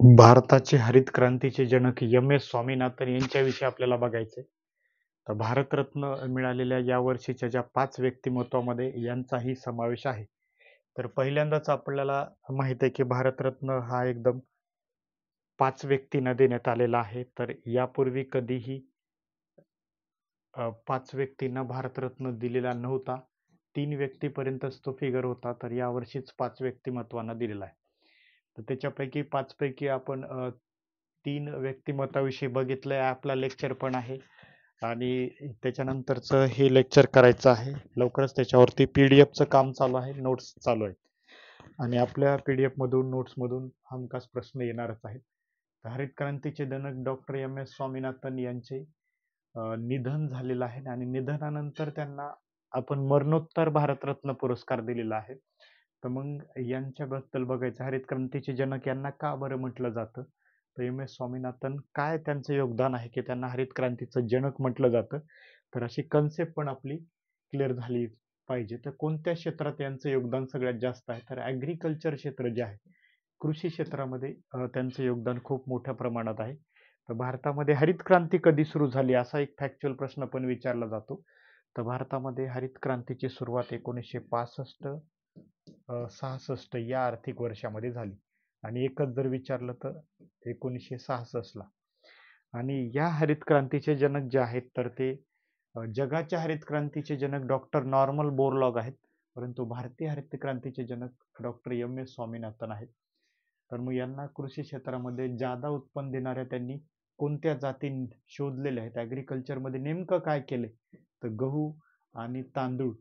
भारताचे हरित क्रांतीचे जनक एम.एस. स्वामीनाथन यांच्याविषयी आपल्याला बघायचंय. तर भारतरत्न मिळालेल्या या वर्षीच्या ज्या 5 व्यक्तिमत्वामध्ये यांचाही समावेश आहे. तर पहिल्यांदाच आपल्याला माहित आहे की भारतरत्न हा एकदम 5 व्यक्तींना देण्यात आलेला आहे. तर यापूर्वी कधीही 5 व्यक्तींना भारतरत्न दिलेला नव्हता. 3 व्यक्तीपर्यंतच तो फिगर होता. तर यावर्षीच 5 व्यक्तिमत्वांना दिलेला आहे. तर त्याच्यापैकी 5 पैकी आपण 3 व्यक्तिमत्वाविषयी बघितलंय. आपला लेक्चर पण आहे आणि त्याच्यानंतरचं हे लेक्चर करायचं आहे. लवकरच त्याच्यावरती पीडीएफचं काम चालू आहे, नोट्स चालू आहेत आणि आपल्या पीडीएफ मधून नोट्स मधून हमखास प्रश्न येणारच आहेत. हरित क्रांतीचे जनक डॉक्टर एम.एस. स्वामीनाथन यांचे निधन झालेलं आहे आणि निधनानंतर त्यांना आपण मरणोत्तर भारतरत्न पुरस्कार दिलेला आहे. तर मग यांच्याबद्दल बघायचं, हरित क्रांतीचे जनक यांना का बरं म्हटलं जातं? तर एम.एस. स्वामीनाथन काय त्यांचं योगदान आहे की त्यांना हरित क्रांतीचं जनक म्हटलं जातं? तर अशी कन्सेप्ट पण आपली क्लिअर झाली पाहिजे. तर कोणत्या क्षेत्रात यांचं योगदान सगळ्यात जास्त आहे? तर ॲग्रिकल्चर क्षेत्र जे आहे, कृषी क्षेत्रामध्ये त्यांचं योगदान खूप मोठ्या प्रमाणात आहे. तर भारतामध्ये हरित क्रांती कधी सुरू झाली असा एक फॅक्च्युअल प्रश्न पण विचारला जातो. तर भारतामध्ये हरित क्रांतीची सुरुवात 1965-66 या आर्थिक वर्षामध्ये झाली आणि एकच जर विचारलं तर 1966 ला. आणि या हरित क्रांतीचे जनक जे आहेत तर ते जगाच्या हरित क्रांतीचे जनक डॉक्टर नॉर्मन बोरलॉग आहेत, परंतु भारतीय हरित क्रांतीचे जनक डॉक्टर एम.एस. स्वामीनाथन आहेत. तर मग यांना कृषी क्षेत्रामध्ये जादा उत्पन्न देणाऱ्या त्यांनी कोणत्या जाती शोधलेल्या आहेत? ॲग्रिकल्चरमध्ये नेमकं काय केलंय? तर गहू आणि तांदूळ,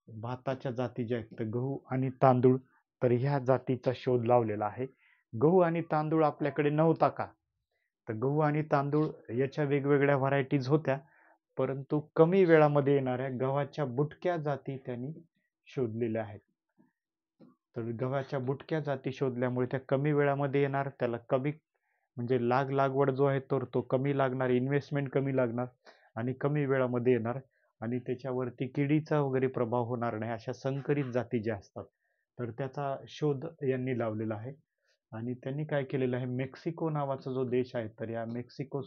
भाताच्या जाती ज्या आहेत तर गहू आणि तांदूळ, तर ह्या जातीचा शोध लावलेला आहे. गहू आणि तांदूळ आपल्याकडे नव्हता का? तर गहू आणि तांदूळ याच्या वेगवेगळ्या व्हरायटीज होत्या, परंतु कमी वेळामध्ये येणाऱ्या गव्हाच्या बुटक्या जाती त्यांनी शोधलेल्या आहेत. तर गव्हाच्या बुटक्या जाती शोधल्यामुळे त्या कमी वेळामध्ये येणार, त्याला कमी म्हणजे लागवड जो आहे तर तो कमी लागणार, इन्व्हेस्टमेंट कमी लागणार आणि कमी वेळामध्ये येणार आणि त्याच्यावरती किडीचा वगैरे प्रभाव होणार नाही, अशा संकरित जाती ज्या असतात तर त्याचा शोध यांनी लावलेला आहे. आणि त्यांनी काय केलेलं आहे, मेक्सिको नावाचा जो देश आहे तर या मेक्सिको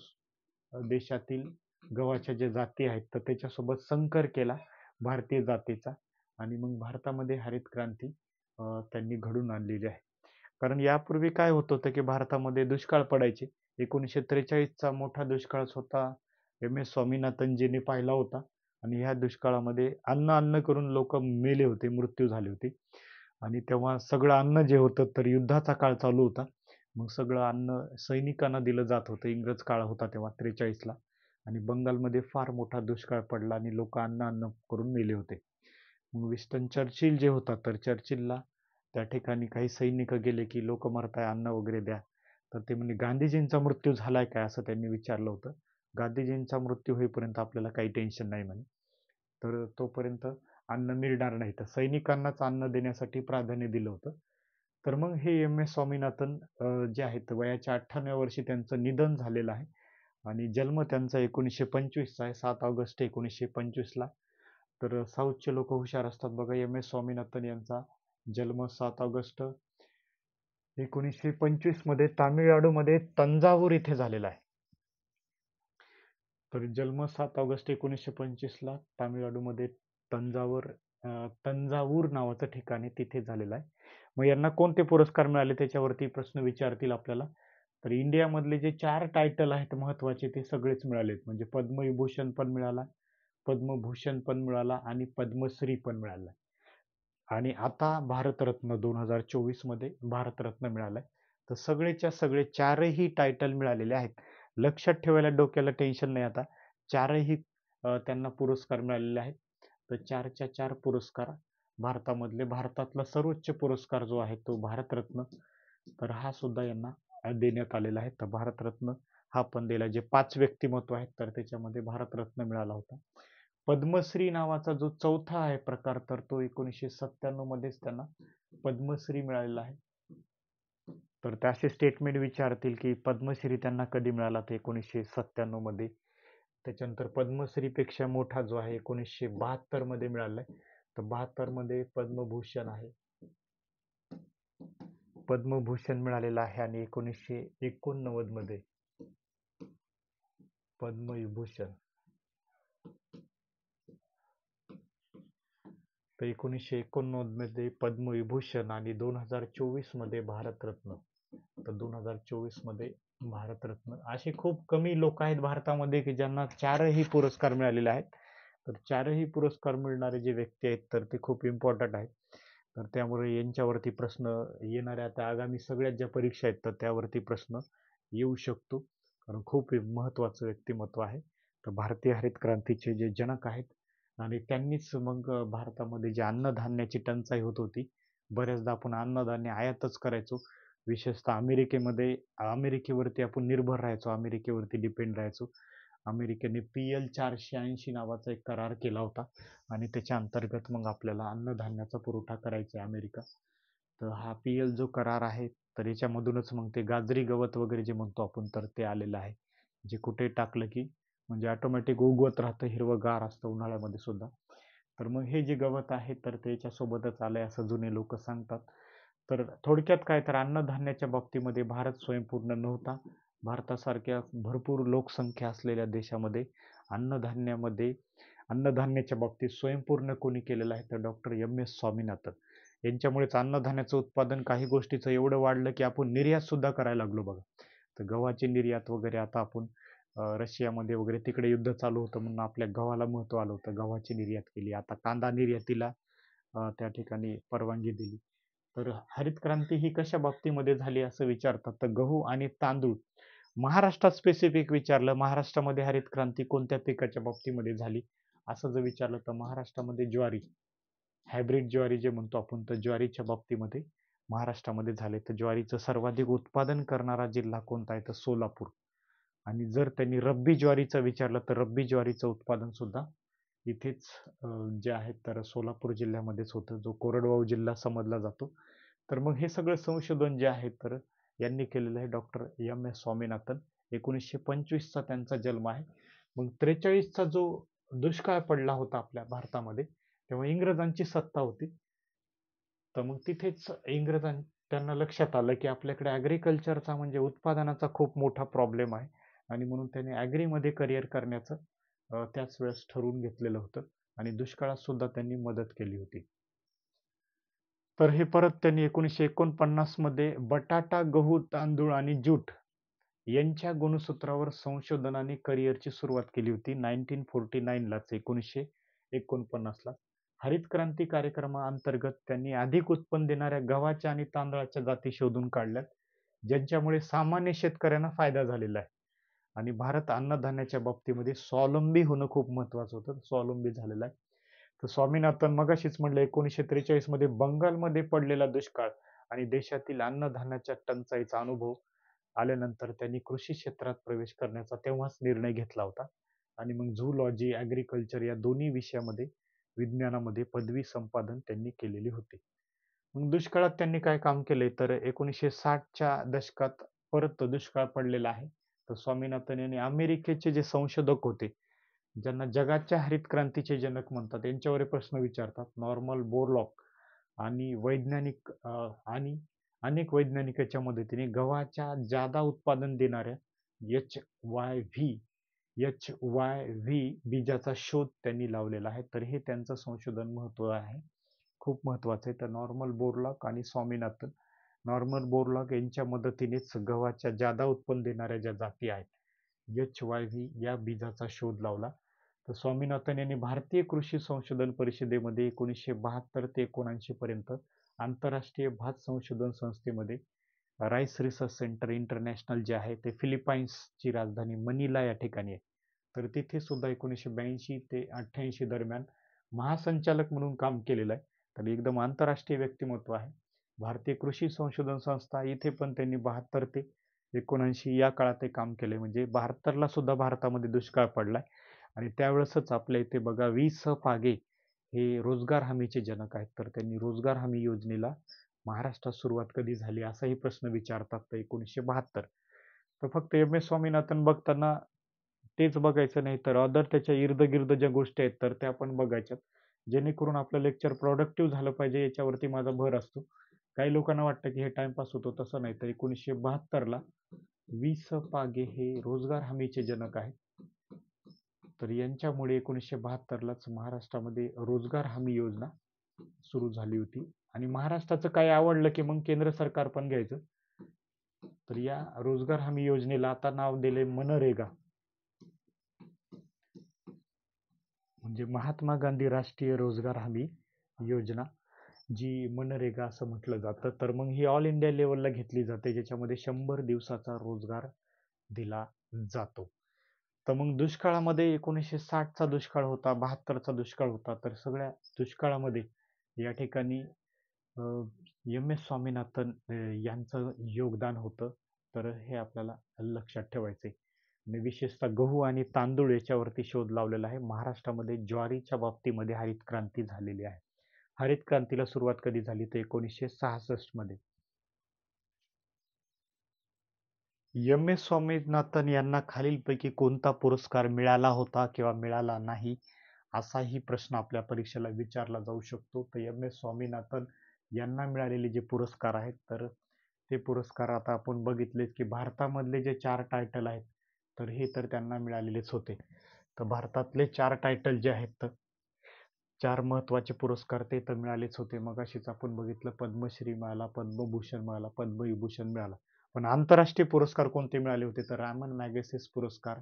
देशातील गव्हाच्या ज्या जाती आहेत तर त्याच्यासोबत संकर केला भारतीय जातीचा आणि मग भारतामध्ये हरित क्रांती त्यांनी घडून आणलेली आहे. कारण यापूर्वी काय होत होतं की भारतामध्ये दुष्काळ पडायचे. 1943चा मोठा दुष्काळ स्वतः एम.एस. स्वामीनाथनजींनी पाहिला होता आणि ह्या दुष्काळामध्ये अन्न करून लोक मेले होते, मृत्यू झाले होते आणि तेव्हा सगळं अन्न जे होतं तर युद्धाचा काळ चालू होता. मग सगळं अन्न सैनिकांना दिलं जात होतं. इंग्रज काळ होता तेव्हा 43ला आणि बंगालमध्ये फार मोठा दुष्काळ पडला आणि लोक अन्न करून मेले होते. मग विस्टन चर्चिल जे होता तर चर्चिलला त्या ठिकाणी काही सैनिक गेले की लोक मरताय, अन्न वगैरे द्या. तर ते म्हणजे गांधीजींचा मृत्यू झालाय काय असं त्यांनी विचारलं होतं. गांधीजींचा मृत्यू होईपर्यंत आपल्याला काही टेन्शन नाही म्हणे, तर तोपर्यंत अन्न मिळणार नाही. तर सैनिकांनाच अन्न देण्यासाठी प्राधान्य दिलं होतं. तर मग हे एम.एस. स्वामीनाथन जे आहेत वयाच्या 98व्या वर्षी त्यांचं निधन झालेलं आहे आणि जन्म त्यांचा 1925चा आहे, 7 ऑगस्ट 1925ला. तर साऊथचे लोक हुशार असतात बघा. एम.एस. स्वामीनाथन यांचा जन्म 7 ऑगस्ट 1925 मध्ये तामिळनाडूमध्ये तंजावूर इथे झालेला आहे. तर जन्म 7 ऑगस्ट 1925ला तामिळनाडूमध्ये तंजावूर नावाचं ठिकाण आहे तिथे झालेला आहे. मग यांना कोणते पुरस्कार मिळाले त्याच्यावरती प्रश्न विचारतील आपल्याला. तर इंडियामधले जे 4 टायटल आहेत महत्वाचे ते सगळेच मिळालेत. म्हणजे पद्मविभूषण पण मिळाला, पद्मभूषण पण मिळाला आणि पद्मश्री पण मिळाला आणि आता भारतरत्न 2024 मध्ये भारतरत्न मिळालाय. तर सगळेच्या सगळे 4ही टायटल मिळालेले आहेत. लक्षात ठेवायला डोक्याला टेन्शन नाही आता. 4ही त्यांना पुरस्कार मिळालेले आहेत. तर 4च्या 4 पुरस्कार भारतामधले, भारतातला सर्वोच्च पुरस्कार जो आहे तो भारतरत्न, तर हा सुद्धा यांना देण्यात आलेला आहे. तर भारतरत्न हा पण दिला. जे 5 व्यक्तिमत्व आहेत तर त्याच्यामध्ये भारतरत्न मिळाला होता. पद्मश्री नावाचा जो चौथा आहे प्रकार तर तो 1997 मध्येच त्यांना पद्मश्री मिळालेला आहे. तर ते असे स्टेटमेंट विचारतील की पद्मश्री त्यांना कधी मिळाला, तर 1997 मध्ये. त्याच्यानंतर पद्मश्री पेक्षा मोठा जो आहे 1972 मध्ये मिळालाय. तर 72 मध्ये पद्मभूषण आहे. पद्मभूषण मिळालेलं आहे आणि 1989 मध्ये पद्मविभूषण. तर 1989 मध्ये पद्मविभूषण आणि 2024 मध्ये भारतरत्न. तर 2024 मध्ये भारतरत्न. असे खूप कमी लोक आहेत भारतामध्ये की ज्यांना चारही पुरस्कार मिळालेले आहेत. तर चारही पुरस्कार मिळणारे जे व्यक्ती आहेत तर ते खूप इम्पॉर्टंट आहेत. तर त्यामुळे यांच्यावरती प्रश्न येणाऱ्या आता आगामी सगळ्यात ज्या परीक्षा आहेत तर त्यावरती प्रश्न येऊ शकतो, कारण खूप महत्वाचं व्यक्तिमत्व आहे. तर भारतीय हरित क्रांतीचे जे जनक आहेत आणि त्यांनीच मग भारतामध्ये जी अन्नधान्याची टंचाई होत होती, बऱ्याचदा आपण अन्नधान्य आयातच करायचो. विशेषतः अमेरिकेवरती आपण निर्भर राहायचो, अमेरिकेवरती डिपेंड राहायचो. अमेरिकेने PL 480 नावाचा एक करार केला होता आणि त्याच्या अंतर्गत मग आपल्याला अन्नधान्याचा पुरवठा करायचा आहे अमेरिका. तर हा PL जो करार आहे तर याच्यामधूनच मग ते गाजरी गवत वगैरे जे म्हणतो आपण तर ते आलेलं आहे, जे कुठे टाकलं की म्हणजे ऑटोमॅटिक उगवत राहतं, हिरवंगार असतं उन्हाळ्यामध्ये सुद्धा. तर मग हे जे गवत आहे तर त्याच्यासोबतच आलंय असं जुने लोक सांगतात. तर थोडक्यात काय, तर अन्नधान्याच्या बाबतीमध्ये भारत स्वयंपूर्ण नव्हता. भारतासारख्या भरपूर लोकसंख्या असलेल्या देशामध्ये अन्नधान्याच्या बाबतीत स्वयंपूर्ण कोणी केलेलं आहे तर डॉक्टर MS स्वामीनाथन. यांच्यामुळेच अन्नधान्याचं उत्पादन काही गोष्टीचं एवढं वाढलं की आपण निर्यात सुद्धा करायला लागलो बघा. तर गव्हाची निर्यात वगैरे आता आपण रशियामध्ये वगैरे तिकडे युद्ध चालू होतं म्हणून आपल्या गव्हाला महत्व आलं होतं, गव्हाची निर्यात केली. आता कांदा निर्यातीला त्या ठिकाणी परवानगी दिली. तर हरित क्रांती ही कशा बाबतीमध्ये झाली असं विचारतात तर गहू आणि तांदूळ. महाराष्ट्रात स्पेसिफिक विचारलं, महाराष्ट्रामध्ये हरित क्रांती कोणत्या पिकाच्या बाबतीमध्ये झाली असं जर विचारलं तर महाराष्ट्रामध्ये ज्वारी, हायब्रिड ज्वारी जे म्हणतो आपण तर ज्वारीच्या बाबतीमध्ये महाराष्ट्रामध्ये झाले. तर ज्वारीचं सर्वाधिक उत्पादन करणारा जिल्हा कोणता आहे तर सोलापूर. आणि जर त्यांनी रब्बी ज्वारीचं विचारलं तर रब्बी ज्वारीचं उत्पादन सुद्धा इथेच जे आहे तर सोलापूर जिल्ह्यामध्येच होतं, जो कोरडवाहू जिल्हा समजला जातो. तर मग हे सगळं संशोधन जे आहे तर यांनी केलेलं आहे डॉक्टर MS स्वामीनाथन. 1925चा त्यांचा जन्म आहे. मग 43चा जो दुष्काळ पडला होता आपल्या भारतामध्ये तेव्हा इंग्रजांची सत्ता होती. तर मग तिथेच त्यांना लक्षात आलं की आपल्याकडे ॲग्रिकल्चरचा म्हणजे उत्पादनाचा खूप मोठा प्रॉब्लेम आहे आणि म्हणून त्यांनी ॲग्रीमध्ये करिअर करण्याचं त्याच वेळेस ठरवून घेतलेलं होतं आणि दुष्काळात सुद्धा त्यांनी मदत केली होती. तर हे परत त्यांनी 1949 मध्ये बटाटा, गहू, तांदूळ आणि ज्यूट यांच्या गुणसूत्रावर संशोधन आणि करिअरची सुरुवात केली होती 1949लाच, 1949ला. हरित क्रांती कार्यक्रमाअंतर्गत त्यांनी अधिक उत्पन्न देणाऱ्या गव्हाच्या आणि तांदळाच्या जाती शोधून काढल्यात, ज्यांच्यामुळे सामान्य शेतकऱ्यांना फायदा झालेला आहे. आणि भारत अन्नधान्याच्या बाबतीमध्ये स्वावलंबी होणं खूप महत्वाचं होतं, स्वावलंबी झालेलं आहे. तर स्वामीनाथन मगाशीच म्हटलं 1943 मध्ये बंगालमध्ये पडलेला दुष्काळ आणि देशातील अन्नधान्याच्या टंचाईचा अनुभव आल्यानंतर त्यांनी कृषी क्षेत्रात प्रवेश करण्याचा तेव्हाच निर्णय घेतला होता आणि मग झूलॉजी, ॲग्रिकल्चर या दोन्ही विषयामध्ये विज्ञानामध्ये पदवी संपादन त्यांनी केलेली होती. मग दुष्काळात त्यांनी काय काम केले तर 1960च्या दशकात परत दुष्काळ पडलेला आहे. तर स्वामीनाथन यांनी अमेरिकेचे जे संशोधक होते, ज्यांना जगाच्या हरित क्रांतीचे जनक म्हणतात, यांच्यावर प्रश्न विचारतात. नॉर्मन बोरलॉग आणि अनेक वैज्ञानिकाच्या मदतीने गव्हाच्या जादा उत्पादन देणाऱ्या HYV बीजाचा शोध त्यांनी लावलेला आहे. तर हे त्यांचं संशोधन महत्व आहे, खूप महत्वाचं आहे. तर नॉर्मन बोरलॉग आणि स्वामीनाथन, नॉर्मन बोरलॉग यांच्या मदतीनेच गव्हाच्या जादा उत्पन्न देणाऱ्या ज्या जाती आहेत HYV या बीजाचा शोध लावला. तर स्वामीनाथन यांनी भारतीय कृषी संशोधन परिषदेमध्ये 1972 ते 1979 पर्यंत आंतरराष्ट्रीय भात संशोधन संस्थेमध्ये राईस रिसर्च सेंटर इंटरनॅशनल जे आहे ते फिलिपाईन्सची राजधानी मनिला या ठिकाणी आहे. तर तिथे सुद्धा 1982 ते 88 दरम्यान महासंचालक म्हणून काम केलेलं आहे. तर एकदम आंतरराष्ट्रीय व्यक्तिमत्व आहे. भारतीय कृषी संशोधन संस्था इथे पण त्यांनी 72 ते 79 या काळात ते काम केले. म्हणजे 72ला सुद्धा भारतामध्ये दुष्काळ पडलाय आणि त्यावेळेसच आपल्या इथे बघा वी. पागे हे रोजगार हमीचे जनक आहेत. तर त्यांनी रोजगार हमी योजनेला महाराष्ट्रात सुरुवात कधी झाली असाही प्रश्न विचारतात. तर 1972. तर फक्त MS स्वामीनाथन बघताना तेच बघायचं नाही तर अदर त्याच्या इर्द गिर्द ज्या गोष्टी आहेत तर त्या पण बघायच्यात, जेणेकरून आपलं लेक्चर प्रोडक्टिव्ह झालं पाहिजे याच्यावरती माझा भर असतो. काही लोकांना वाटतं की हे टाइमपास होतो, तसं नाही. तर 1972ला वीस पागे हे रोजगार हमीचे जनक आहेत. तर यांच्यामुळे 1972लाच महाराष्ट्रामध्ये रोजगार हमी योजना सुरू झाली होती. आणि महाराष्ट्राचं काय आवडलं की मग केंद्र सरकार पण घ्यायचं. तर या रोजगार हमी योजनेला आता नाव दिले मनरेगा, म्हणजे महात्मा गांधी राष्ट्रीय रोजगार हमी योजना, जी मनरेगा असं म्हटलं जातं. तर मग ही ऑल इंडिया लेवलला घेतली जाते, ज्याच्यामध्ये 100 दिवसाचा रोजगार दिला जातो. तर मग दुष्काळामध्ये 1960चा दुष्काळ होता, 72चा दुष्काळ होता. तर सगळ्या दुष्काळामध्ये या ठिकाणी एम एस स्वामीनाथन यांचं योगदान होतं. तर हे आपल्याला लक्षात ठेवायचे. आणि विशेषतः गहू आणि तांदूळ याच्यावरती शोध लावलेला आहे. महाराष्ट्रामध्ये ज्वारीच्या बाबतीमध्ये हरित क्रांती झालेली आहे. हरित क्रांतीला सुरुवात कधी झाली तर 1966 मध्ये. एम एस स्वामीनाथन यांना खालीलपैकी कोणता पुरस्कार मिळाला होता किंवा मिळाला नाही, असाही प्रश्न आपल्या परीक्षेला विचारला जाऊ शकतो. तर एम एस स्वामीनाथन यांना मिळालेले जे पुरस्कार आहेत, तर ते पुरस्कार आता आपण बघितलेच की भारतामधले जे 4 टायटल आहेत, तर हे तर त्यांना मिळालेलेच होते. तर भारतातले 4 टायटल जे आहेत, तर 4 महत्वाचे पुरस्कार ते तर मिळालेच होते. मगाशीच आपण बघितलं, पद्मश्री मिळाला, पद्मभूषण मिळाला, पद्मविभूषण मिळाला. पण आंतरराष्ट्रीय पुरस्कार कोणते मिळाले होते तर रामन मॅगसेसे पुरस्कार,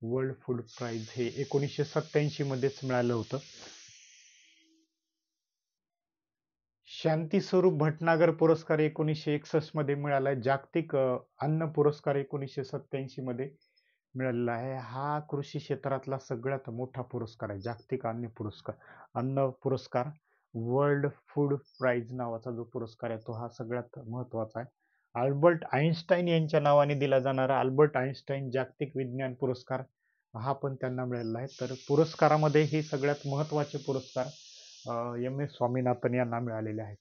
वर्ल्ड फूड प्राइज हे 1987 मध्येच मिळालं होतं. शांती स्वरूप भटनागर पुरस्कार 1961 मध्ये मिळाला. जागतिक अन्न पुरस्कार 1987 मध्ये मिळालेला आहे. हा कृषी क्षेत्रातला सगळ्यात मोठा पुरस्कार आहे, जागतिक अन्न पुरस्कार. वर्ल्ड फूड प्राइज नावाचा जो पुरस्कार आहे, तो हा सगळ्यात महत्वाचा आहे. अल्बर्ट आइन्स्टाईन यांच्या नावाने दिला जाणारा अल्बर्ट आइन्स्टाईन जागतिक विज्ञान पुरस्कार, हा पण त्यांना मिळालेला आहे. तर पुरस्कारामध्ये हे सगळ्यात महत्वाचे पुरस्कार एम एस स्वामीनाथन यांना मिळालेले आहेत.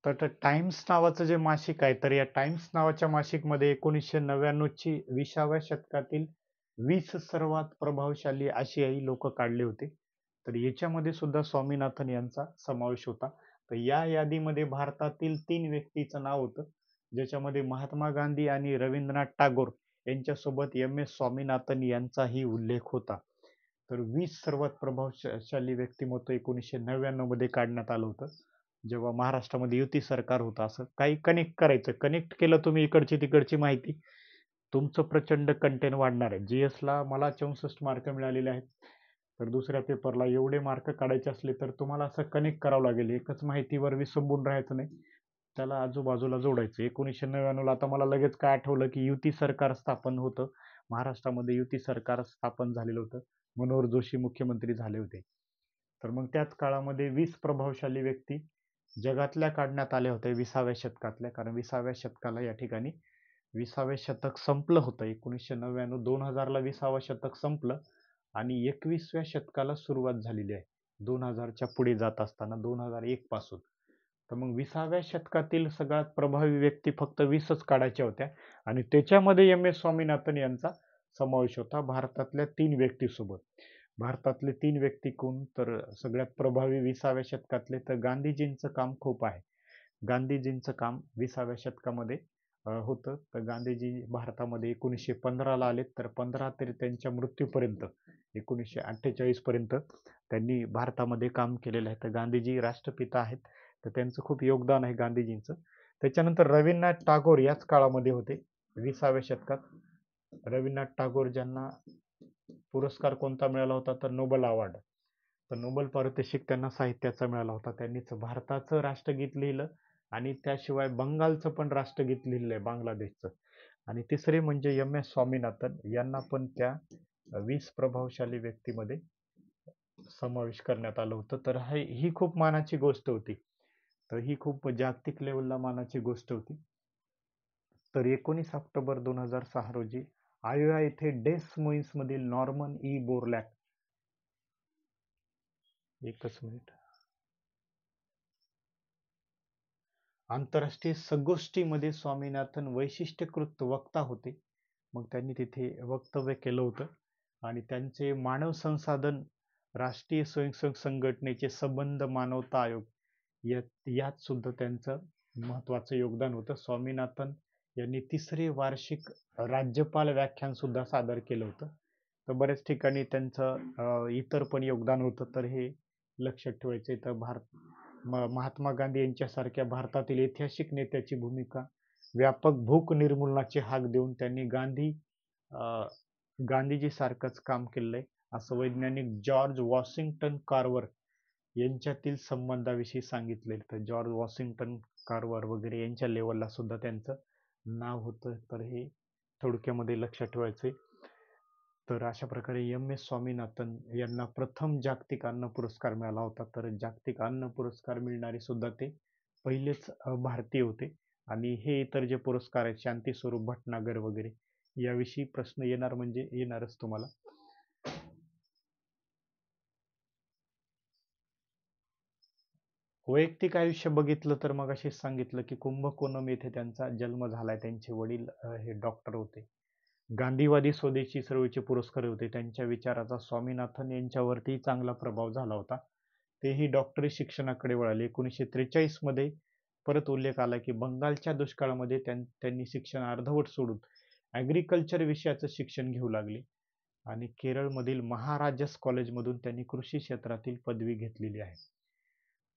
तर टाइम्स नावाचं जे मासिक आहे, तर या टाइम्स नावाच्या मासिकमध्ये 1999ची 20व्या शतकातील 20 सर्वात प्रभावशाली आशियाई लोक काढले होते. तर याच्यामध्ये सुद्धा स्वामीनाथन यांचा समावेश होता. तर या यादीमध्ये भारतातील 3 व्यक्तीचं नाव होतं, ज्याच्यामध्ये महात्मा गांधी आणि रवींद्रनाथ टागोर यांच्यासोबत एम एस स्वामीनाथन यांचाही उल्लेख होता. तर 20 सर्वात प्रभावशाली व्यक्तिमत्व 1999 मध्ये काढण्यात आलं होतं, जेव्हा महाराष्ट्रामध्ये युती सरकार होतं. असं काही कनेक्ट करायचं, कनेक्ट केलं तुम्ही इकडची तिकडची माहिती, तुमचं प्रचंड कंटेंट वाढणार आहे. GS ला मला 64 मार्क मिळालेले आहेत. तर दुसऱ्या पेपरला एवढे मार्क काढायचे असले तर तुम्हाला असं कनेक्ट करावं लागेल. एकच माहितीवर विसंबून राहायचं नाही, त्याला आजूबाजूला जोडायचं. 1999ला आता मला लगेच काय आठवलं की युती सरकार स्थापन होतं, महाराष्ट्रामध्ये युती सरकार स्थापन झालेलं होतं, मनोहर जोशी मुख्यमंत्री झाले होते. तर मग त्याच काळामध्ये 20 प्रभावशाली व्यक्ती जगातल्या काढण्यात आल्या होत्या 20व्या शतकातल्या. कारण 20व्या शतकाला या ठिकाणी 20वे शतक संपलं होतं 1999. 2000ला 20वं शतक संपलं आणि 21व्या शतकाला सुरुवात झालेली आहे, 2000च्या पुढे जात असताना 2001 पासून. तर मग 20व्या शतकातील सगळ्यात प्रभावी व्यक्ती फक्त 20च काढायच्या होत्या आणि त्याच्यामध्ये एम एस स्वामीनाथन यांचा समावेश होता, भारतातल्या 3 व्यक्तीसोबत. भारतातले 3 व्यक्ती कोण तर सगळ्यात प्रभावी 20व्या शतकातले, तर गांधीजींचं काम खूप आहे. गांधीजींचं काम 20व्या शतकामध्ये होतं. तर गांधीजी भारतामध्ये 1915ला आले, तर 15 ते त्यांच्या मृत्यूपर्यंत 1948 पर्यंत त्यांनी भारतामध्ये काम केलेलं आहे. तर गांधीजी राष्ट्रपिता आहेत, तर त्यांचं खूप योगदान आहे गांधीजींचं. त्याच्यानंतर रवींद्रनाथ टागोर याच काळामध्ये होते 20व्या शतकात. रवींद्रनाथ टागोर ज्यांना पुरस्कार कोणता मिळाला होता तर नोबेल अवॉर्ड. तर नोबेल पारितोषिक त्यांना साहित्याचा मिळाला होता. त्यांनीच भारताचं राष्ट्रगीत लिहिलं आणि त्याशिवाय बंगालचं पण राष्ट्रगीत लिहिलं आहे, बांगलादेशचं. आणि तिसरे म्हणजे एम एस स्वामीनाथन यांना पण त्या 20 प्रभावशाली व्यक्तीमध्ये समावेश करण्यात आलं होतं. तर ही खूप मानाची गोष्ट होती. तर ही खूप जागतिक लेवलला मानाची गोष्ट होती. तर 19 ऑक्टोबर 2006 रोजी आयोवा येथे डेस मोईन्स मधील नॉर्मन ई बोरलॅक, एकच मिनिट, आंतरराष्ट्रीय संगोष्ठीमध्ये स्वामीनाथन वैशिष्ट्यीकृत वक्ता होते. मग त्यांनी तिथे वक्तव्य केलं होतं आणि त्यांचे मानव संसाधन राष्ट्रीय स्वयंसेवक संघटनेचे संबंध मानवता आयोग यात सुद्धा त्यांचं महत्वाचं योगदान होतं. स्वामीनाथन यांनी 3रे वार्षिक राज्यपाल व्याख्यान सुद्धा सादर केलं होतं. तर बऱ्याच ठिकाणी त्यांचं इतर पण योगदान होतं, तर हे लक्षात ठेवायचं. तर महात्मा गांधी यांच्यासारख्या भारतातील ऐतिहासिक नेत्याची भूमिका, व्यापक भूक निर्मूलनाची हाक देऊन त्यांनी गांधीजी सारखंच काम केलंय, असं वैज्ञानिक जॉर्ज वॉशिंग्टन कार्वर यांच्यातील संबंधाविषयी सांगितले. तर जॉर्ज वॉशिंग्टन कार्वर वगैरे यांच्या लेवलला सुद्धा त्यांचं नाव होतं. तर हे थोडक्यामध्ये लक्षात ठेवायचे. तर अशा प्रकारे एस स्वामीनाथन यांना प्रथम जागतिक अन्न पुरस्कार मिळाला होता. तर जागतिक अन्न पुरस्कार मिळणारे सुद्धा ते पहिलेच भारतीय होते. आणि हे इतर जे पुरस्कार आहेत, शांती स्वरूप भटनागर वगैरे, याविषयी प्रश्न येणार म्हणजे येणारच तुम्हाला. वैयक्तिक आयुष्य बघितलं तर मग असेच सांगितलं की कुंभकोणम येथे त्यांचा जन्म झालाय. त्यांचे वडील हे डॉक्टर होते. गांधीवादी स्वदेशी चळवळीचे पुरस्कार होते. त्यांच्या विचाराचा स्वामीनाथन यांच्यावरती चांगला प्रभाव झाला होता. तेही डॉक्टरी शिक्षणाकडे वळाले. 1943 मध्ये परत उल्लेख आला की बंगालच्या दुष्काळामध्ये त्यांनी शिक्षण अर्धवट सोडून ॲग्रिकल्चर विषयाचं शिक्षण घेऊ लागले. आणि केरळमधील महाराजस कॉलेजमधून त्यांनी कृषी क्षेत्रातील पदवी घेतलेली आहे.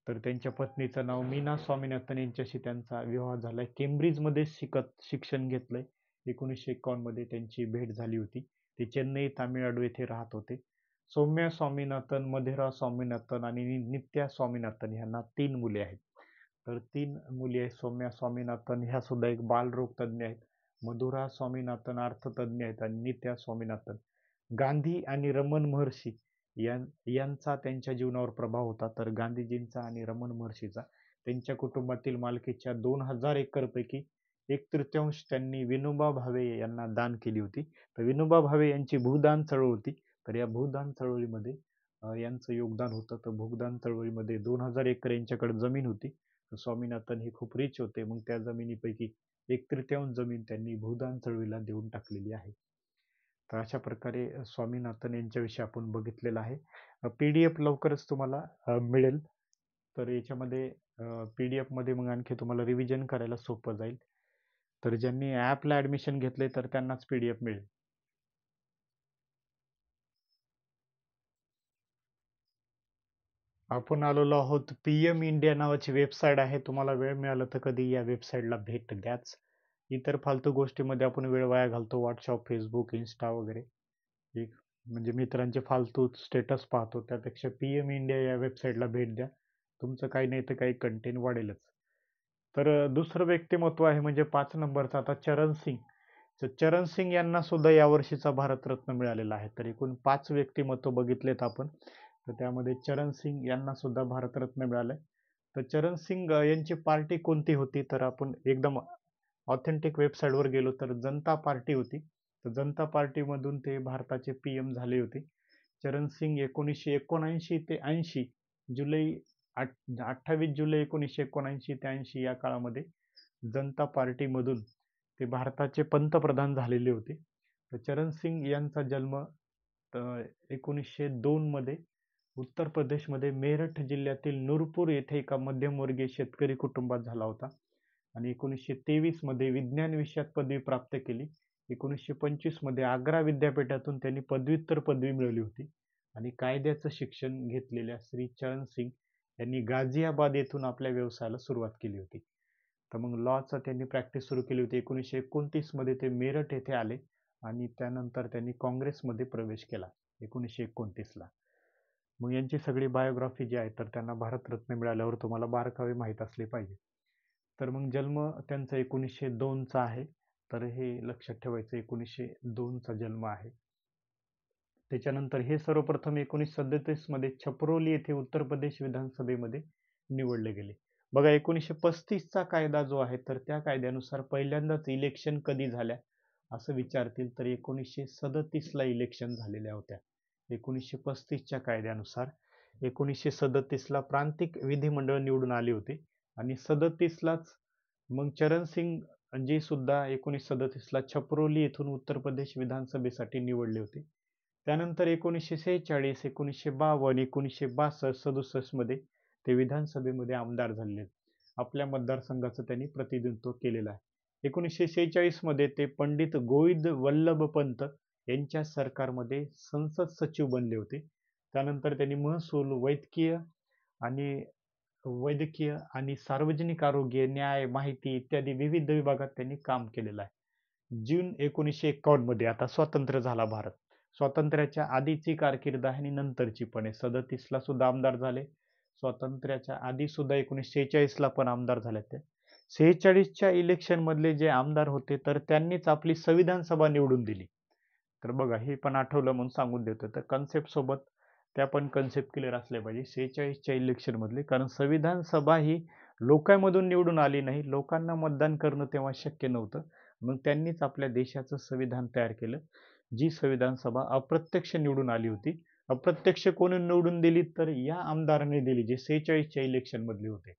तर त्यांच्या पत्नीचं नाव मीना स्वामीनाथन यांच्याशी त्यांचा विवाह झालाय. केम्ब्रिजमध्ये शिक्षण घेतलंय. 1951 मध्ये त्यांची भेट झाली होती. ते चेन्नई, तामिळनाडू येथे राहत होते. सौम्या स्वामीनाथन, मधुरा स्वामीनाथन आणि नित्या स्वामीनाथन यांना 3 मुले आहेत. तर 3 मुली आहेत. सौम्या स्वामीनाथन ह्या सुद्धा एक बालरोग तज्ज्ञ आहेत. मधुरा स्वामीनाथन अर्थतज्ज्ञ आहेत. आणि नित्या स्वामीनाथन गांधी आणि रमण महर्षी यांचा त्यांच्या जीवनावर प्रभाव होता. तर गांधीजींचा आणि रमण महर्षीचा त्यांच्या कुटुंबातील मालकीच्या 2000 एकर पैकी 1/3 त्यांनी विनोबा भावे यांना दान केली होती. तर विनोबा भावे यांची भूदान चळवळ होती. तर या भूदान चळवळीमध्ये यांचं योगदान होतं. तर भूदान चळवळीमध्ये 2000 एकर यांच्याकडे जमीन होती. तर स्वामीनाथन हे खूप रिच होते. मग त्या जमिनीपैकी 1/3 जमीन त्यांनी भूदान चळवळीला देऊन टाकलेली आहे. तर अशा प्रकारे स्वामीनाथन यांच्याविषयी आपण बघितलेलं आहे. PDF लवकरच तुम्हाला मिळेल. तर याच्यामध्ये PDF मध्ये मग आणखी तुम्हाला रिव्हिजन करायला सोपं जाईल. तर ज्यांनी ॲपला ॲडमिशन घेतले तर त्यांनाच PDF मिळेल. आपण आलेलो आहोत PM इंडिया नावाची वेबसाईट आहे. तुम्हाला वेळ मिळाला तर कधी या वेबसाईटला भेट द्याच. इतर फालतू गोष्टीमध्ये आपण वेळ वाया घालतो. व्हॉट्सअप, फेसबुक, इन्स्टा वगैरे, म्हणजे मित्रांचे फालतू स्टेटस पाहतो. त्यापेक्षा PM इंडिया या वेबसाईटला भेट द्या. तुमचं काही नाही तर काही कंटेंट वाढेलच. तर दुसरं व्यक्तिमत्व आहे म्हणजे 5 नंबरचा आता चरण सिंग. तर चरण सिंग यांना सुद्धा यावर्षीचा भारतरत्न मिळालेला आहे. तर एकूण 5 व्यक्तिमत्व बघितलेत आपण. तर त्यामध्ये चरण सिंग यांना सुद्धा भारतरत्न मिळालंय. तर चरण सिंग यांची पार्टी कोणती होती, तर आपण एकदम ऑथेंटिक वेबसाईटवर गेलो तर जनता पार्टी होती. तर जनता पार्टीमधून ते भारताचे PM झाले होते. चरण सिंग 1979 ते 80 जुलै 28 जुलै 1979 ते 80 या काळामध्ये जनता पार्टीमधून ते भारताचे पंतप्रधान झालेले होते. तर चरण सिंग यांचा जन्म 1902 मध्ये उत्तर प्रदेशमध्ये मेरठ जिल्ह्यातील नूरपूर येथे एका मध्यमवर्गीय शेतकरी कुटुंबात झाला होता. आणि 1923 मध्ये विज्ञान विषयात पदवी प्राप्त केली. 1925 मध्ये आग्रा विद्यापीठातून त्यांनी पदव्युत्तर पदवी मिळवली होती. आणि कायद्याचं शिक्षण घेतलेल्या श्री चरण सिंग यांनी गाझियाबाद येथून आपल्या व्यवसायाला सुरुवात केली होती. तर मग लॉचा त्यांनी प्रॅक्टिस सुरू केली होती. 1929 मध्ये ते मेरठ येथे आले आणि त्यानंतर त्यांनी काँग्रेसमध्ये प्रवेश केला 1929 ला. मग यांची सगळी बायोग्राफी जी आहे तर त्यांना भारतरत्न मिळाल्यावर तुम्हाला बारकावे माहीत असले पाहिजे. तर मग जन्म त्यांचा 1902 चा आहे. तर हे लक्षात ठेवायचं, 1902 चा जन्म आहे. त्याच्यानंतर हे सर्वप्रथम 1937 मध्ये छपरोली येथे उत्तर प्रदेश विधानसभेमध्ये निवडले गेले. बघा 1935 चा कायदा जो आहे तर त्या कायद्यानुसार पहिल्यांदाच इलेक्शन कधी झाल्या असं विचारतील तर 1937 ला इलेक्शन झालेल्या होत्या. 1935 च्या कायद्यानुसार 1937 ला प्रांतिक विधिमंडळ निवडून आले होते. आणि 37 लाच मग चरण सिंग जे सुद्धा 1937 ला छपरोली येथून उत्तर प्रदेश विधानसभेसाठी निवडले होते. त्यानंतर 1946, 1952, 1962, 67 मध्ये ते विधानसभेमध्ये आमदार झालेले आहेत. आपल्या मतदारसंघाचं त्यांनी प्रतिनिधित्व केलेलं आहे. 1946 मध्ये ते पंडित गोविंद वल्लभ पंत यांच्या सरकारमध्ये संसद सचिव बनले होते. त्यानंतर त्यांनी महसूल, वैद्यकीय आणि सार्वजनिक आरोग्य, न्याय, माहिती इत्यादी विविध विभागात त्यांनी काम केलेलं आहे. जून 1951 मध्ये, आता स्वातंत्र्य झाला भारत, स्वातंत्र्याच्या आधीची कारकीर्द आहे आणि नंतरची पण आहे. 37 ला सुद्धा आमदार झाले, स्वातंत्र्याच्या आधी सुद्धा 1946 ला पण आमदार झाले. ते 46च्या इलेक्शन मधले जे आमदार होते तर त्यांनीच आपली संविधान सभा निवडून दिली. तर बघा, हे पण आठवलं म्हणून सांगून देतो. तर कन्सेप्ट सोबत त्या पण कन्सेप्ट क्लिअर असल्या पाहिजे 46च्या इलेक्शन मधले, कारण संविधान सभा ही लोकांमधून निवडून आली नाही, लोकांना मतदान करणं तेव्हा शक्य नव्हतं. मग त्यांनीच आपल्या देशाचं संविधान तयार केलं, जी संविधान सभा अप्रत्यक्ष निवडून आली होती. अप्रत्यक्ष कोणी निवडून दिली तर या आमदारांनी दिली, जे 46च्या इलेक्शन मधले होते.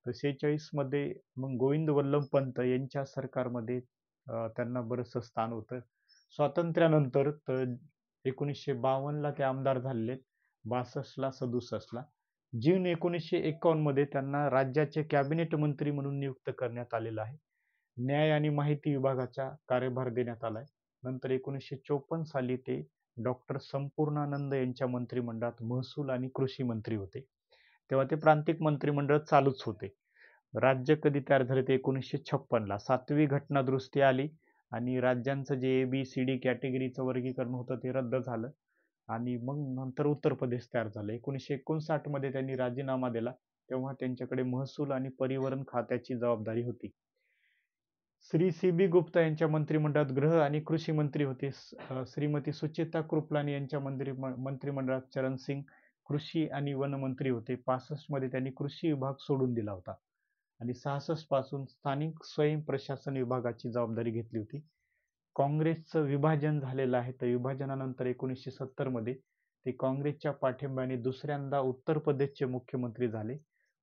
तर 46 मध्ये मग गोविंद वल्लभ पंत यांच्या सरकारमध्ये त्यांना बरंचसं स्थान होतं. स्वातंत्र्यानंतर तर 1952 ला ते आमदार झालेले, 62 ला, 67 ला. जून 1951 मध्ये त्यांना राज्याचे कॅबिनेट मंत्री म्हणून नियुक्त करण्यात आलेलं आहे. न्याय आणि माहिती विभागाचा कार्यभार देण्यात आलाय. नंतर 1954 साली ते डॉक्टर संपूर्णानंद यांच्या मंत्रिमंडळात महसूल आणि कृषी मंत्री होते. तेव्हा ते प्रांतिक मंत्रिमंडळ चालूच होते. राज्य कधी तयार झाले ते 1956 ला 7वी घटना दुरुस्ती आली आणि राज्यांचं जे ABCD कॅटेगरीचं वर्गीकरण होतं ते रद्द झालं आणि मग नंतर उत्तर प्रदेश तयार झालं. 1959 मध्ये त्यांनी राजीनामा दिला, तेव्हा त्यांच्याकडे महसूल आणि परिवहन खात्याची जबाबदारी होती. श्री CB गुप्ता यांच्या मंत्रिमंडळात गृह आणि कृषी मंत्री होते. श्रीमती सुचेता कृपलानी यांच्या मंत्रिमंडळात चरण सिंग कृषी आणि वन मंत्री होते. 65 मध्ये त्यांनी कृषी विभाग सोडून दिला होता आणि 66 पासून स्थानिक स्वयं प्रशासन विभागाची जबाबदारी घेतली होती. काँग्रेसचं विभाजन झालेलं आहे, तर विभाजनानंतर 1970 मध्ये ते काँग्रेसच्या पाठिंब्याने दुसऱ्यांदा उत्तर प्रदेशचे मुख्यमंत्री झाले.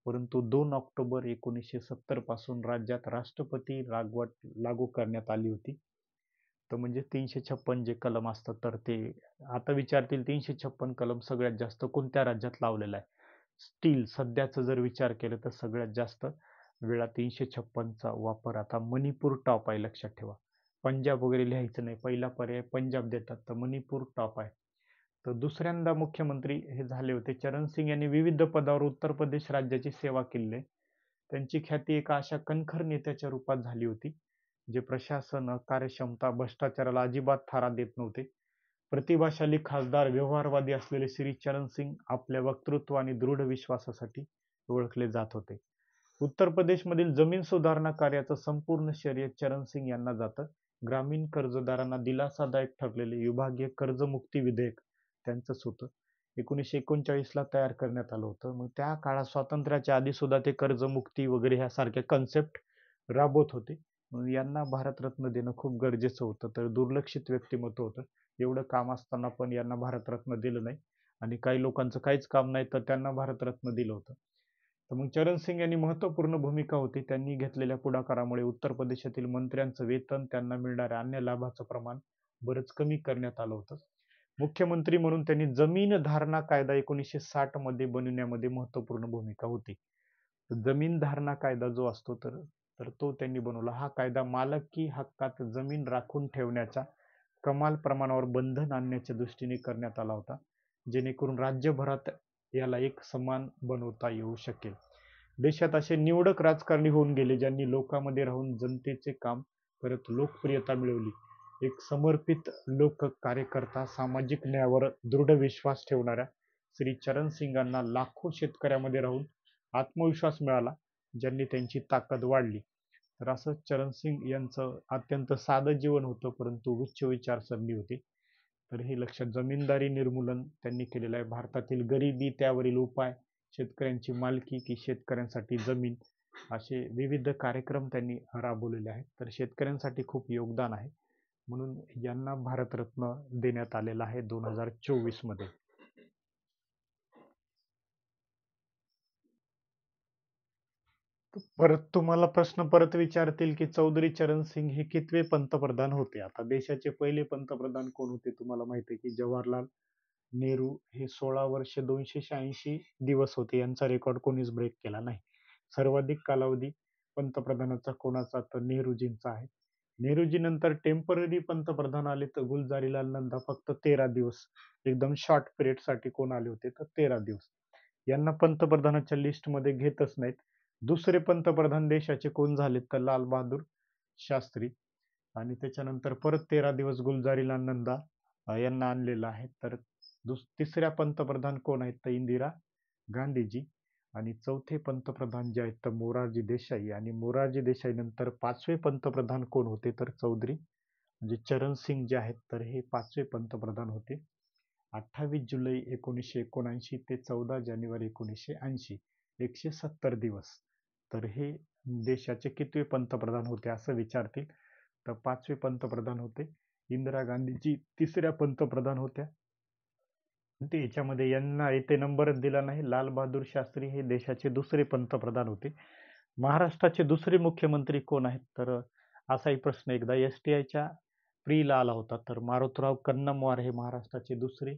परंतु 2 ऑक्टोबर 1970 पासून राज्यात राष्ट्रपती राजवट लागू करण्यात आली होती. तर म्हणजे 356 जे कलम असतात, तर ते आता विचारतील 356 कलम सगळ्यात जास्त कोणत्या राज्यात लावलेला आहे. स्टील सध्याचा जर विचार केला तर सगळ्यात जास्त वेळा 356चा वापर आता मणिपूर टॉप आहे, लक्षात ठेवा. पंजाब वगैरे लिहायचं नाही, पहिला पर्याय पंजाब देतात, तर मणिपूर टॉप आहे. तर दुसऱ्यांदा मुख्यमंत्री हे झाले होते. चरण सिंग यांनी विविध पदावर उत्तर प्रदेश राज्याची सेवा केली. त्यांची ख्याती एका अशा कणखर नेत्याच्या रूपात झाली होती, जे प्रशासन, कार्यक्षमता, भ्रष्टाचाराला अजिबात थारा देत नव्हते. प्रतिभाशाली खासदार, व्यवहारवादी असलेले श्री चरण सिंग आपल्या वक्तृत्व आणि दृढ विश्वासासाठी ओळखले जात होते. उत्तर प्रदेशमधील जमीन सुधारणा कार्याचं संपूर्ण श्रेय चरण सिंग यांना जातं. ग्रामीण कर्जदारांना दिलासादायक ठरलेले विभागीय कर्जमुक्ती विधेयक त्यांचंच होतं. 1939 ला तयार करण्यात आलं होतं. मग त्या काळात स्वातंत्र्याच्या आधी सुद्धा ते कर्जमुक्ती वगैरे ह्यासारख्या कन्सेप्ट राबवत होते. यांना भारतरत्न देणं खूप गरजेचं होतं, तर दुर्लक्षित व्यक्तिमत्व होतं. एवढं काम असताना पण यांना भारतरत्न दिलं नाही आणि काही लोकांचं काहीच काम नाही तर त्यांना भारतरत्न दिलं होतं. तर मग चरण सिंग यांनी महत्त्वपूर्ण भूमिका होती. त्यांनी घेतलेल्या पुढाकारामुळे उत्तर प्रदेशातील मंत्र्यांचं वेतन, त्यांना मिळणाऱ्या अन्य लाभाचं प्रमाण बरंच कमी करण्यात आलं होतं. मुख्यमंत्री म्हणून त्यांनी जमीन धारणा कायदा 1960 मध्ये बनवण्यामध्ये महत्त्वपूर्ण भूमिका होती. जमीन धारणा कायदा जो असतो तर तो त्यांनी बनवला. हा कायदा मालकी हक्कात जमीन राखून ठेवण्याच्या कमाल प्रमाणावर बंधन आणण्याच्या दृष्टीने करण्यात आला होता, जेणेकरून राज्यभरात याला एक समान बनवता येऊ शकेल. देशात असे निवडक राजकारणी होऊन गेले ज्यांनी लोकांमध्ये राहून जनतेचे काम करत लोकप्रियता मिळवली. एक समर्पित लोक कार्यकर्ता, सामाजिक न्यायावर दृढ विश्वास ठेवणाऱ्या श्री चरण सिंगांना लाखो शेतकऱ्यामध्ये राहून आत्मविश्वास मिळाला, ज्यांनी त्यांची ताकद वाढली. तर असं चरण सिंग यांचं अत्यंत साधं जीवन होतं, परंतु उच्च विचारसरणी होती. तर हे लक्षात. जमीनदारी निर्मूलन त्यांनी केलेलं आहे. भारतातील गरिबी, त्यावरील उपाय, शेतकऱ्यांची मालकी की शेतकऱ्यांसाठी जमीन, असे विविध कार्यक्रम त्यांनी राबवलेले आहेत. तर शेतकऱ्यांसाठी खूप योगदान आहे, म्हणून यांना भारतरत्न देण्यात आलेला आहे 2024 मध्ये. परत तुम्हाला प्रश्न परत विचारतील की चौधरी चरण सिंग हे कितवे पंतप्रधान होते. आता देशाचे पहिले पंतप्रधान कोण होते तुम्हाला माहिती आहे की जवाहरलाल नेहरू हे 16 वर्ष 286 दिवस होते. यांचा रेकॉर्ड कोणीच ब्रेक केला नाही. सर्वाधिक कालावधी पंतप्रधानाचा कोणाचा तर नेहरूजींचा आहे. नेहरूजीनंतर टेम्पररी पंतप्रधान आले तर गुलजारीलाल नंदा फक्त 13 दिवस. एकदम शॉर्ट पिरियडसाठी कोण आले होते तर 13 दिवस. यांना पंतप्रधानाच्या लिस्टमध्ये घेतच नाहीत. दुसरे पंतप्रधान देशाचे कोण झाले तर लाल बहादूर शास्त्री आणि त्याच्यानंतर परत 13 दिवस गुलजारीलाल नंदा यांना आणलेलं आहे. तर तिसऱ्या पंतप्रधान कोण आहेत तर इंदिरा गांधीजी आणि चौथे पंतप्रधान जे आहेत तर मोरारजी देसाई आणि मोरारजी देसाई नंतर पाचवे पंतप्रधान कोण होते तर चौधरी म्हणजे चरण सिंग जे आहेत तर हे पाचवे पंतप्रधान होते. 28 जुलै 1979 ते 14 जानेवारी 1980 170 दिवस. तर हे देशाचे कितवे पंतप्रधान होते असं विचारतील तर पाचवे पंतप्रधान होते. इंदिरा गांधीजी तिसऱ्या पंतप्रधान होत्या. ते याच्यामध्ये यांना येथे नंबरच दिला नाही. लाल बहादूर शास्त्री हे देशाचे दुसरे पंतप्रधान होते. महाराष्ट्राचे दुसरे मुख्यमंत्री कोण आहेत तर असाही प्रश्न एकदा STIच्या प्रीला आला होता. तर मारुतराव कन्नमवार हे महाराष्ट्राचे दुसरे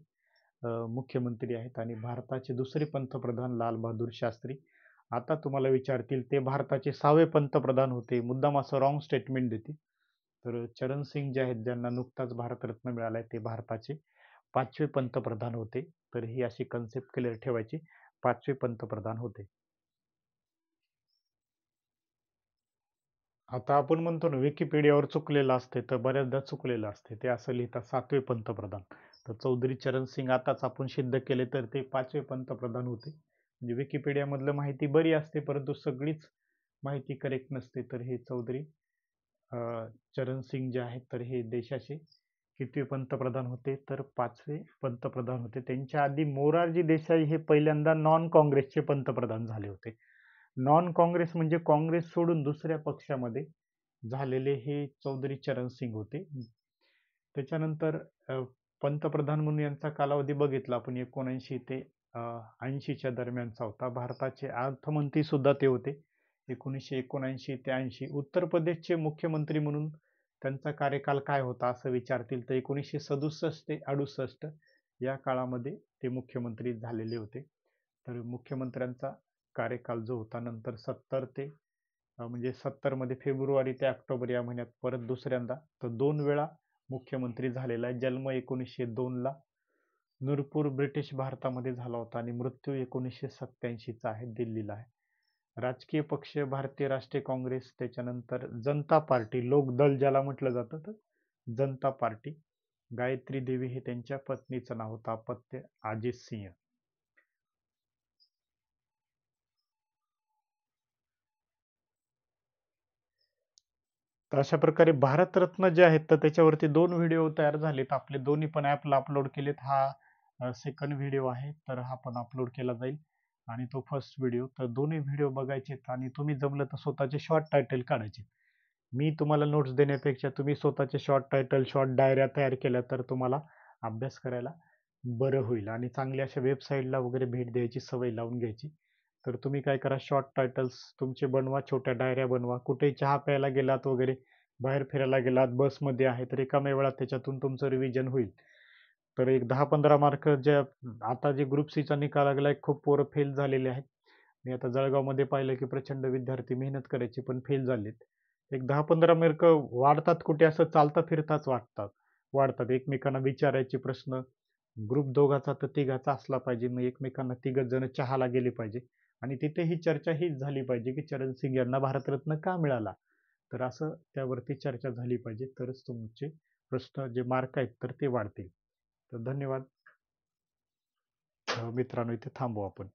मुख्यमंत्री आहेत आणि भारताचे दुसरे पंतप्रधान लाल बहादूर शास्त्री. आता तुम्हाला विचारतील ते भारताचे 6वे पंतप्रधान होते. मुद्दाम असं रॉंग स्टेटमेंट देते. तर चरण सिंग जे आहेत ज्यांना नुकताच भारतरत्न मिळालाय ते भारताचे 5वे पंतप्रधान होते. तर ही अशी कन्सेप्ट क्लिअर ठेवायची. 5वे पंतप्रधान होते. आता आपण म्हणतो ना विकिपीडियावर चुकलेलं असते तर बऱ्याचदा चुकलेलं असते. ते असं लिहितात 7वे पंतप्रधान. तर चौधरी चरण सिंग आताच आपण सिद्ध केले तर ते 5वे पंतप्रधान होते. म्हणजे विकिपीडियामधलं माहिती बरी असते परंतु सगळीच माहिती करेक्ट नसते. तर हे चौधरी चरण सिंग जे आहेत तर हे देशाचे कितवे पंतप्रधान होते तर 5वे पंतप्रधान होते. त्यांच्या आधी मोरारजी देसाई हे पहिल्यांदा नॉन काँग्रेसचे पंतप्रधान झाले होते. नॉन काँग्रेस म्हणजे काँग्रेस सोडून दुसऱ्या पक्षामध्ये झालेले हे चौधरी चरण सिंग होते. त्याच्यानंतर पंतप्रधान म्हणून यांचा कालावधी बघितला आपण 79 ते 80च्या दरम्यानचा होता. भारताचे अर्थमंत्री सुद्धा ते होते 1979 ते 80. उत्तर प्रदेशचे मुख्यमंत्री म्हणून त्यांचा कार्यकाल काय होता असं विचारतील तर 1967 ते 68 या काळामध्ये ते मुख्यमंत्री झालेले होते. तर मुख्यमंत्र्यांचा कार्यकाल जो होता नंतर 70 ते म्हणजे 70 मध्ये फेब्रुवारी ते ऑक्टोबर या महिन्यात परत दुसऱ्यांदा तर 2 वेळा मुख्यमंत्री झालेला आहे. जन्म 1902 ला नूरपूर ब्रिटिश भारतामध्ये झाला होता आणि मृत्यू 1987चा आहे दिल्लीला आहे. राजकीय पक्ष भारतीय राष्ट्रीय काँग्रेस त्याच्यानंतर जनता पार्टी लोकदल ज्याला म्हटलं जातं तर जनता पार्टी. गायत्री देवी हे त्यांच्या पत्नीचं नाव होतं. अपत्य अजित सिंह. तर अशा प्रकारे भारतरत्न जे आहेत तर त्याच्यावरती 2 व्हिडिओ तयार झालेत आपले दोन्ही पण ॲपला अपलोड केलेत. हा सेकंड व्हिडिओ आहे तर हा पण अपलोड केला जाईल आणि तो फर्स्ट व्हिडिओ. तर दोन्ही व्हिडिओ बघायचे आणि तुम्ही जमलं तर स्वतःचे शॉर्ट टायटल काढायचे. मी तुम्हाला नोट्स देण्यापेक्षा तुम्ही स्वतःचे शॉर्ट टायटल शॉर्ट डायऱ्या तयार केल्या तर तुम्हाला अभ्यास करायला बरं होईल आणि चांगल्या अशा वेबसाईटला वगैरे भेट द्यायची सवय लावून घ्यायची. तर तुम्ही काय करा शॉर्ट टायटल्स तुमचे बनवा, छोट्या डायऱ्या बनवा. कुठे चहा प्यायला गेलात वगैरे, बाहेर फिरायला गेलात, बसमध्ये आहे तर रिकाम्या वेळात त्याच्यातून तुमचं रिव्हिजन होईल. तर एक 10-15 मार्क ज्या आता जे ग्रुप सीचा निकाल लागलाय खूप पोरं फेल झालेले आहेत. मी आता जळगावमध्ये पाहिलं की प्रचंड विद्यार्थी मेहनत करायची पण फेल झालेत. एक 10-15 मार्क वाढतात कुठे असं चालता फिरताच वाढतात. एकमेकांना विचारायचे प्रश्न ग्रुप दोघाचा तर तिघाचा असला पाहिजे. मग एकमेकांना तिघच जण चहाला गेले पाहिजे आणि तिथे ही चर्चा हीच झाली पाहिजे की चरण सिंग यांना भारतरत्न का मिळाला. तर असं त्यावरती चर्चा झाली पाहिजे तरच तुमचे प्रश्न जे मार्क आहेत तर ते वाढतील. तर धन्यवाद मित्रांनो, इथे थांबू आपण.